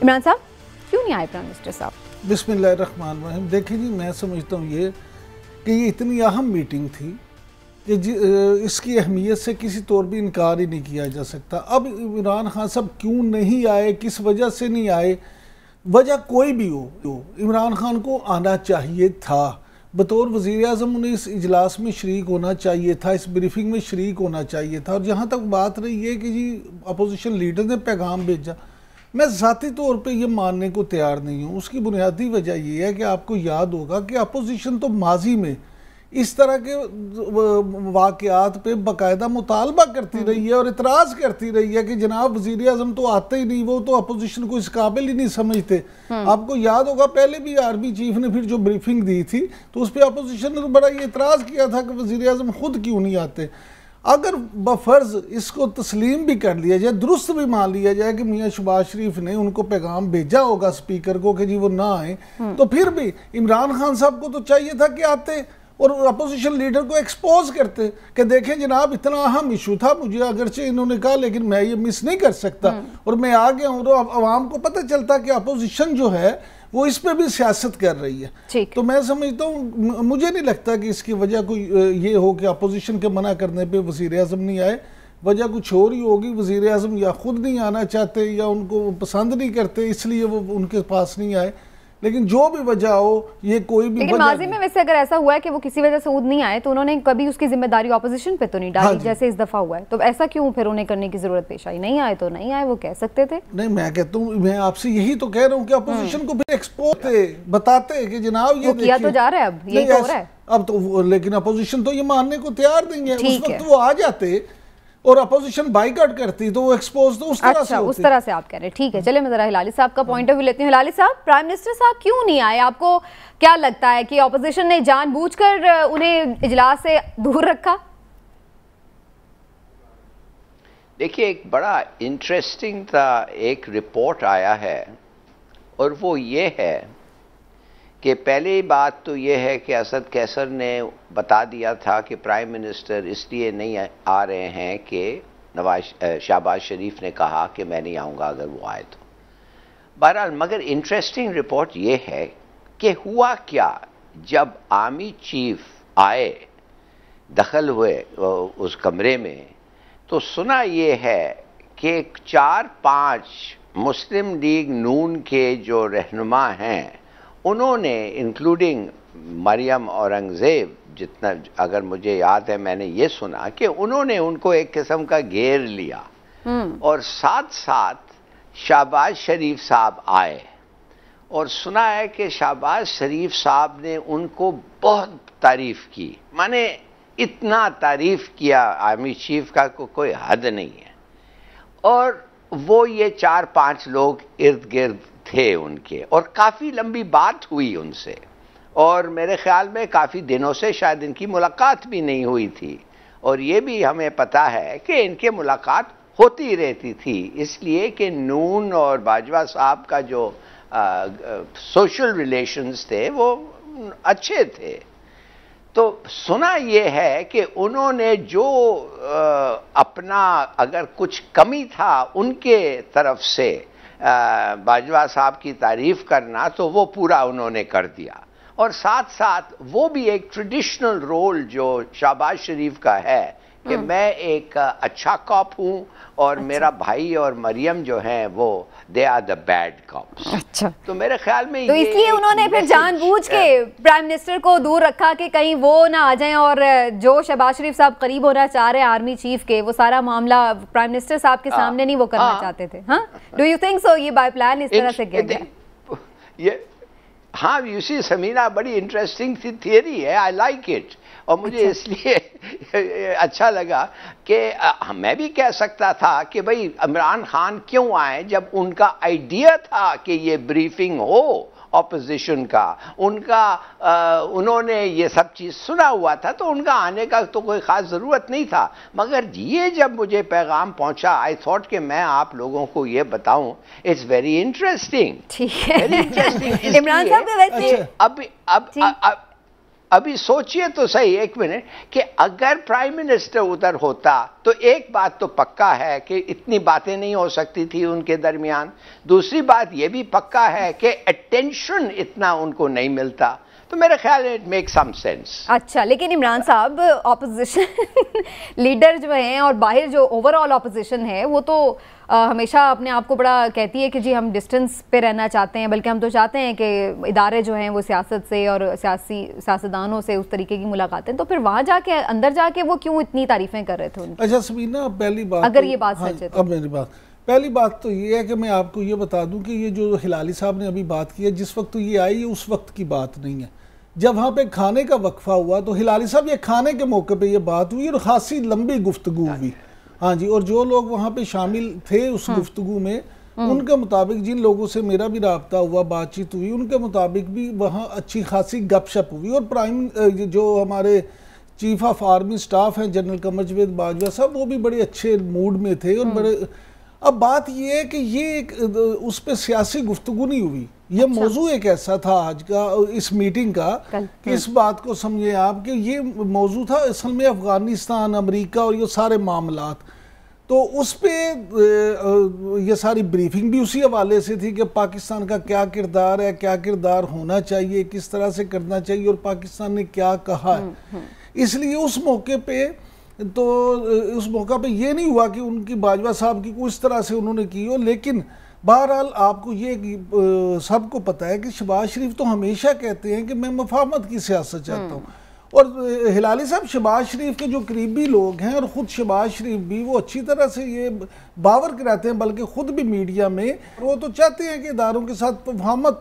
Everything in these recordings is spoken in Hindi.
इमरान साहब क्यों नहीं आए प्राइम मिनिस्टर साहब? बिस्मिल्लाहिर्रहमानिर्रहीम। देखिए जी, मैं समझता हूँ ये कि ये इतनी अहम मीटिंग थी कि इसकी अहमियत से किसी तौर भी इनकार ही नहीं किया जा सकता। अब इमरान खान साहब क्यों नहीं आए, किस वजह से नहीं आए, वजह कोई भी हो, इमरान खान को आना चाहिए था। बतौर वज़ीर आज़म उन्हें इस इजलास में शरीक होना चाहिए था, इस ब्रीफिंग में शरीक होना चाहिए था। और जहाँ तक बात रही है कि जी अपोजिशन लीडर ने पैगाम भेजा, मैं ज़ाती तौर पे ये मानने को तैयार नहीं हूँ। उसकी बुनियादी वजह ये है कि आपको याद होगा कि अपोजिशन तो माजी में इस तरह के वाक़यात पे बाकायदा मुतालबा करती रही है और इतराज़ करती रही है कि जनाब वज़ीर आज़म तो आते ही नहीं, वो तो अपोजिशन को इस काबिल ही नहीं समझते। आपको याद होगा पहले भी आर्मी चीफ ने फिर जो ब्रीफिंग दी थी तो उस पर अपोजिशन ने तो बड़ा ये इतराज़ किया था कि वज़ीर आज़म खुद क्यों नहीं आते। अगर बफर्ज इसको तस्लीम भी कर लिया जाए, दुरुस्त भी मान लिया जाए कि मियाँ शहबाज शरीफ ने उनको पैगाम भेजा होगा स्पीकर को कि जी वो ना आए, तो फिर भी इमरान खान साहब को तो चाहिए था कि आते और अपोजिशन लीडर को एक्सपोज करते कि देखें जनाब इतना अहम इशू था, मुझे अगरचे इन्होंने कहा लेकिन मैं ये मिस नहीं कर सकता और मैं आ गया हूँ। और आवाम को पता चलता कि अपोजिशन जो है वो इस पे भी सियासत कर रही है। तो मैं समझता हूँ, मुझे नहीं लगता कि इसकी वजह कोई ये हो कि अपोजिशन के मना करने पे वज़ीर आज़म नहीं आए। वजह कुछ और ही होगी, वज़ीर आज़म या खुद नहीं आना चाहते या उनको पसंद नहीं करते इसलिए वो उनके पास नहीं आए। लेकिन जो भी वजह हो, ये कोई भी लेकिन माजी में वैसे अगर ऐसा हुआ है कि वो किसी वजह से ऊद नहीं आए तो उन्होंने कभी उसकी जिम्मेदारी ऑपोजिशन पे तो नहीं डाली। हाँ, जैसे इस दफा हुआ है, तो ऐसा क्यों फिर उन्हें करने की जरूरत पेश आई? नहीं आए तो नहीं आए, वो कह सकते थे। नहीं, मैं कहता हूँ, मैं आपसे यही तो कह रहा हूँ कि अपोजिशन को फिर एक्सपोज थे, बताते कि जनाब ये किया तो जा रहा है, अब यही तो हो रहा है अब तो। लेकिन अपोजिशन तो ये मानने को तैयार नहीं है। उस वक्त वो आ जाते और अपोजिशन बाइकआउट करती तो वो एक्सपोज तो उस तरह से होती। उस तरह से आप कह रहे हैं। ठीक है, चलिए मैं जरा हिलाली साहब का पॉइंट ऑफ व्यू लेती हूँ। हिलाली साहब, प्राइम मिनिस्टर साहब क्यों नहीं आए? आपको क्या लगता है कि अपोजिशन ने जानबूझकर उन्हें इजलास से दूर रखा? देखिए, एक बड़ा इंटरेस्टिंग एक रिपोर्ट आया है और वो ये है कि पहली बात तो ये है कि असद कैसर ने बता दिया था कि प्राइम मिनिस्टर इसलिए नहीं आ रहे हैं कि शहबाज शरीफ ने कहा कि मैं नहीं आऊँगा अगर वो आए तो। बहरहाल, मगर इंटरेस्टिंग रिपोर्ट ये है कि हुआ क्या जब आर्मी चीफ आए, दखल हुए उस कमरे में, तो सुना ये है कि 4-5 मुस्लिम लीग नून के जो रहनुमा हैं उन्होंने, इंक्लूडिंग मरियम औरंगज़ेब, जितना अगर मुझे याद है मैंने ये सुना कि उन्होंने उनको एक किस्म का घेर लिया और साथ साथ शहबाज शरीफ साहब आए और सुना है कि शहबाज शरीफ साहब ने उनको बहुत तारीफ की, माने इतना तारीफ किया आर्मी चीफ का कोई हद नहीं है। और वो ये 4-5 लोग इर्द गिर्द थे उनके और काफ़ी लंबी बात हुई उनसे और मेरे ख्याल में काफ़ी दिनों से शायद इनकी मुलाकात भी नहीं हुई थी। और ये भी हमें पता है कि इनके मुलाकात होती रहती थी, इसलिए कि नून और बाजवा साहब का जो सोशल रिलेशंस थे वो अच्छे थे। तो सुना ये है कि उन्होंने जो अपना अगर कुछ कमी था उनके तरफ से बाजवा साहब की तारीफ करना, तो वो पूरा उन्होंने कर दिया। और साथ साथ वो भी एक ट्रेडिशनल रोल जो शहबाज शरीफ का है कि मैं एक अच्छा कॉप हूँ और मेरा भाई और मरियम जो हैं वो they are the bad cops. अच्छा, तो मेरे ख्याल में तो इसलिए उन्होंने फिर जानबूझ के प्राइम मिनिस्टर को दूर रखा कि कहीं वो ना आ जाएं और जो शहबाज शरीफ साहब करीब होना चाह रहे हैं आर्मी चीफ के, वो सारा मामला प्राइम मिनिस्टर साहब के सामने नहीं वो करना चाहते थे। हाँ, डू यू थिंक सो? ये बाय प्लान इस तरह से किया गया? ये हाँ, यू सी समीना, बड़ी इंटरेस्टिंग सी थियरी है, आई लाइक इट। और मुझे इसलिए अच्छा लगा कि मैं भी कह सकता था कि भाई इमरान खान क्यों आए जब उनका आइडिया था कि ये ब्रीफिंग हो ऑपोजिशन का, उन्होंने ये सब चीज़ सुना हुआ था, तो उनका आने का तो कोई ख़ास ज़रूरत नहीं था। मगर ये जब मुझे पैगाम पहुंचा, आई थॉट कि मैं आप लोगों को ये बताऊं, इट्स वेरी इंटरेस्टिंग। ठीक है, वेरी इंटरेस्टिंग। इमरान साहब वैसे अभी सोचिए तो सही एक मिनट कि अगर प्राइम मिनिस्टर उधर होता तो एक बात तो पक्का है कि इतनी बातें नहीं हो सकती थी उनके दरमियान। दूसरी बात यह भी पक्का है कि अटेंशन इतना उनको नहीं मिलता। तो मेरा ख्याल है इट मेक सम सेंस। अच्छा, लेकिन इमरान साहब ऑपोजिशन लीडर जो हैं और बाहर जो ओवरऑल ऑपोजिशन है वो तो हमेशा अपने आप को बड़ा कहती है कि जी हम डिस्टेंस पे रहना चाहते हैं, बल्कि हम तो चाहते हैं कि इदारे जो हैं वो सियासत से और सियासतदानों से उस तरीके की मुलाकातें। तो फिर वहाँ जाके अंदर जाके वो क्यों इतनी तारीफें कर रहे थे उनकी? अच्छा सबीना, पहली बात अगर तो, ये बात हाँ, सच है तो। अब मेरी बात, पहली बात तो ये है कि मैं आपको ये बता दूं कि ये जो हिलाली साहब ने अभी बात की है, जिस वक्त तो ये आई है उस वक्त की बात नहीं है। जब वहाँ पे खाने का वक्फा हुआ तो हिलाली साहब ये खाने के मौके पे ये बात हुई और खासी लंबी गुफ्तगू हुई। हाँ जी, और जो लोग वहाँ पे शामिल थे उस गुफ्तगू में, उनके मुताबिक, जिन लोगों से मेरा भी राब्ता हुआ, बातचीत हुई, उनके मुताबिक भी वहाँ अच्छी खासी गपशप हुई। और प्राइम जो हमारे चीफ ऑफ आर्मी स्टाफ हैं जनरल कमर जावेद बाजवा साहब, वो भी बड़े अच्छे मूड में थे और बड़े। अब बात ये है कि ये एक उस पर सियासी गुफ्तगू नहीं हुई। ये अच्छा। मौजू एक ऐसा था आज का इस मीटिंग का कि इस बात को समझे आप कि ये मौजू था असल में अफगानिस्तान, अमेरिका और ये सारे मामलात। तो उस पर ये सारी ब्रीफिंग भी उसी हवाले से थी कि पाकिस्तान का क्या किरदार है, क्या किरदार होना चाहिए, किस तरह से करना चाहिए और पाकिस्तान ने क्या कहा है। इसलिए उस मौके पे तो उस मौका पे ये नहीं हुआ कि उनकी बाजवा साहब की कोई इस तरह से उन्होंने की हो। लेकिन बहरहाल आपको ये सबको पता है कि शहबाज शरीफ तो हमेशा कहते हैं कि मैं मफाहमत की सियासत चाहता हूँ। और हिलाली साहब शहबाज शरीफ के जो करीबी लोग हैं और ख़ुद शहबाज शरीफ भी वो अच्छी तरह से ये बावर कराते हैं, बल्कि ख़ुद भी मीडिया में वो तो चाहते हैं कि इदारों के साथ मफाहमत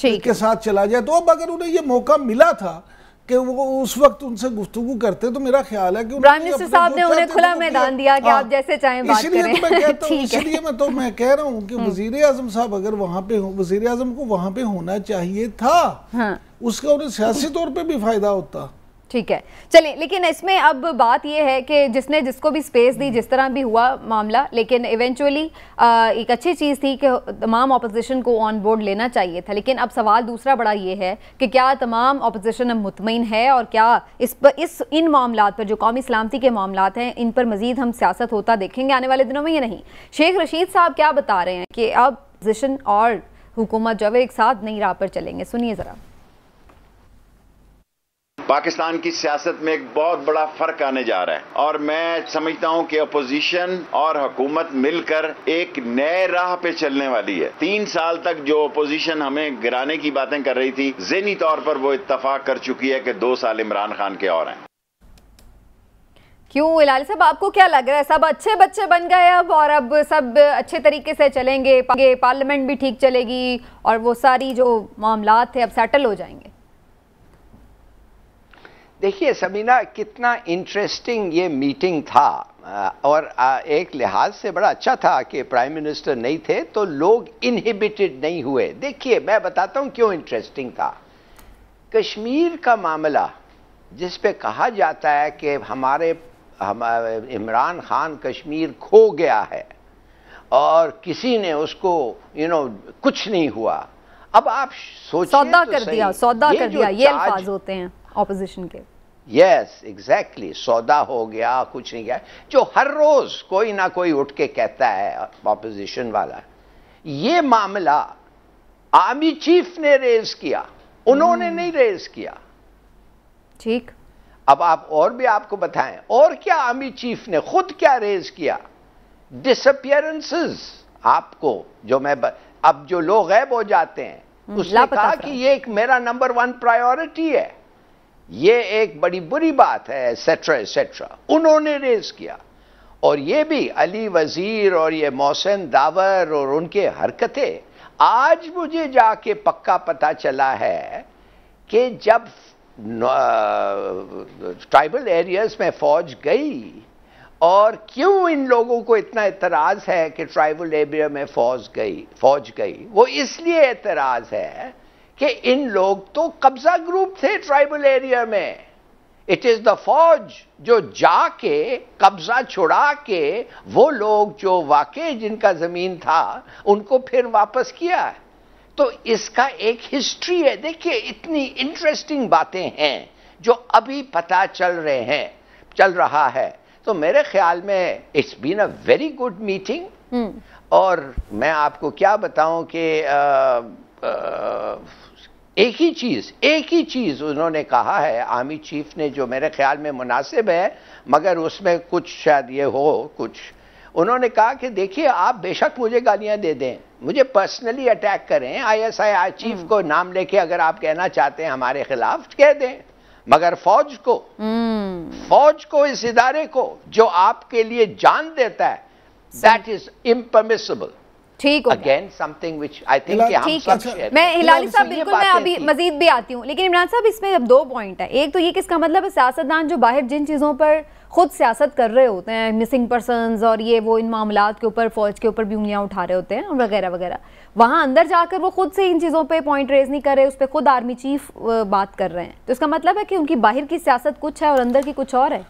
के साथ चला जाए। तो अब अगर उन्हें ये मौका मिला था कि वो उस वक्त उनसे गुफ्तगू करते, तो मेरा ख्याल है कि प्राइम मिनिस्टर साहब ने उन्हें खुला मैदान दिया कि आप जैसे चाहें बात करें। इसलिए मैं कहता हूं, इसलिए मैं कह रहा हूं कि वजीर आजम साहब अगर वहां पे हो, वजीर आजम को वहां पे होना चाहिए था। हाँ। उसका उन्हें सियासी तौर पे भी फायदा होता। ठीक है, चलें, लेकिन इसमें अब बात यह है कि जिसने जिसको भी स्पेस दी, जिस तरह भी हुआ मामला, लेकिन इवेंचुअली एक अच्छी चीज़ थी कि तमाम ऑपोजिशन को ऑन बोर्ड लेना चाहिए था। लेकिन अब सवाल दूसरा बड़ा ये है कि क्या तमाम ऑपोजिशन अब मुतमईन है और क्या इन मामलात पर, जो कौमी सलामती के मामलात हैं, इन पर मजीद हम सियासत होता देखेंगे आने वाले दिनों में या नहीं? शेख रशीद साहब क्या बता रहे हैं कि अब ऑपोजिशन और हुकूमत जो है एक साथ नई राह पर चलेंगे, सुनिए ज़रा। पाकिस्तान की सियासत में एक बहुत बड़ा फर्क आने जा रहा है और मैं समझता हूं कि अपोजिशन और हुकूमत मिलकर एक नए राह पे चलने वाली है। 3 साल तक जो अपोजिशन हमें गिराने की बातें कर रही थी, ज़हनी तौर पर वो इत्तफाक कर चुकी है कि 2 साल इमरान खान के और हैं। क्यों हिलाल साहब, आपको क्या लग रहा है? सब अच्छे बच्चे बन गए अब और अब सब अच्छे तरीके से चलेंगे, पार्लियामेंट भी ठीक चलेगी और वो सारी जो मामलात थे अब सेटल हो जाएंगे? देखिए सबीना, कितना इंटरेस्टिंग ये मीटिंग था और एक लिहाज से बड़ा अच्छा था कि प्राइम मिनिस्टर नहीं थे तो लोग इनहिबिटेड नहीं हुए। देखिए मैं बताता हूं क्यों इंटरेस्टिंग था। कश्मीर का मामला जिस पे कहा जाता है कि हमारे इमरान खान कश्मीर खो गया है और किसी ने उसको कुछ नहीं हुआ। अब आप सोचिए, सौदा कर दिया, ये अल्फाज होते हैं ऑपोजिशन के। यस एग्जैक्टली, सौदा हो गया, कुछ नहीं गया, जो हर रोज कोई ना कोई उठ के कहता है ऑपोजिशन वाला। ये मामला आर्मी चीफ ने रेज किया, उन्होंने नहीं रेज किया। ठीक, अब आप और भी आपको बताएं और क्या आर्मी चीफ ने खुद क्या रेज किया? डिसअपियरेंसेस। आपको जो मैं अब जो लोग गायब हो जाते हैं, उसने कहा कि ये एक मेरा नंबर 1 प्रायोरिटी है, ये एक बड़ी बुरी बात है, एटसेट्रा एटसेट्रा, उन्होंने रेज किया। और ये भी अली वजीर और ये मोहसिन दावर और उनके हरकतें, आज मुझे जाके पक्का पता चला है कि जब ट्राइबल एरियाज में फौज गई, और क्यों इन लोगों को इतना एतराज है कि ट्राइबल एरिया में फौज गई, वो इसलिए एतराज है कि इन लोग तो कब्जा ग्रुप थे ट्राइबल एरिया में। इट इज द फौज जो जाके कब्जा छुड़ा के वो लोग जो वाकई जिनका जमीन था उनको फिर वापस किया है। तो इसका एक हिस्ट्री है। देखिए इतनी इंटरेस्टिंग बातें हैं जो अभी पता चल रहा है। तो मेरे ख्याल में it's been a very good meeting. और मैं आपको क्या बताऊं कि एक ही चीज उन्होंने कहा है, आर्मी चीफ ने, जो मेरे ख्याल में मुनासिब है, मगर उसमें कुछ शायद ये हो कुछ। उन्होंने कहा कि देखिए, आप बेशक मुझे गालियां दे दें, मुझे पर्सनली अटैक करें, ISI चीफ को नाम लेके अगर आप कहना चाहते हैं हमारे खिलाफ कह दें, मगर फौज को, इस इदारे को जो आपके लिए जान देता है, दैट इज इम्परमिसिबल। ठीक हो again something which I think कि हम सब मैं हिलाली साहब बिल्कुल, मैं अभी मजीद भी आती हूँ, लेकिन इमरान साहब इसमें अब 2 पॉइंट है। एक तो ये कि इसका मतलब है सियासतदान जो बाहर जिन चीज़ों पर खुद सियासत कर रहे होते हैं, मिसिंग पर्सनस और ये वो, इन मामलात के ऊपर फौज के ऊपर भी उंगलियां उठा रहे होते हैं वगैरह वगैरह, वहाँ अंदर जाकर वो खुद से इन चीज़ों पे पॉइंट रेज नहीं कर रहे, उस पर खुद आर्मी चीफ बात कर रहे हैं। तो इसका मतलब है कि उनकी बाहर की सियासत कुछ है और अंदर की कुछ और है।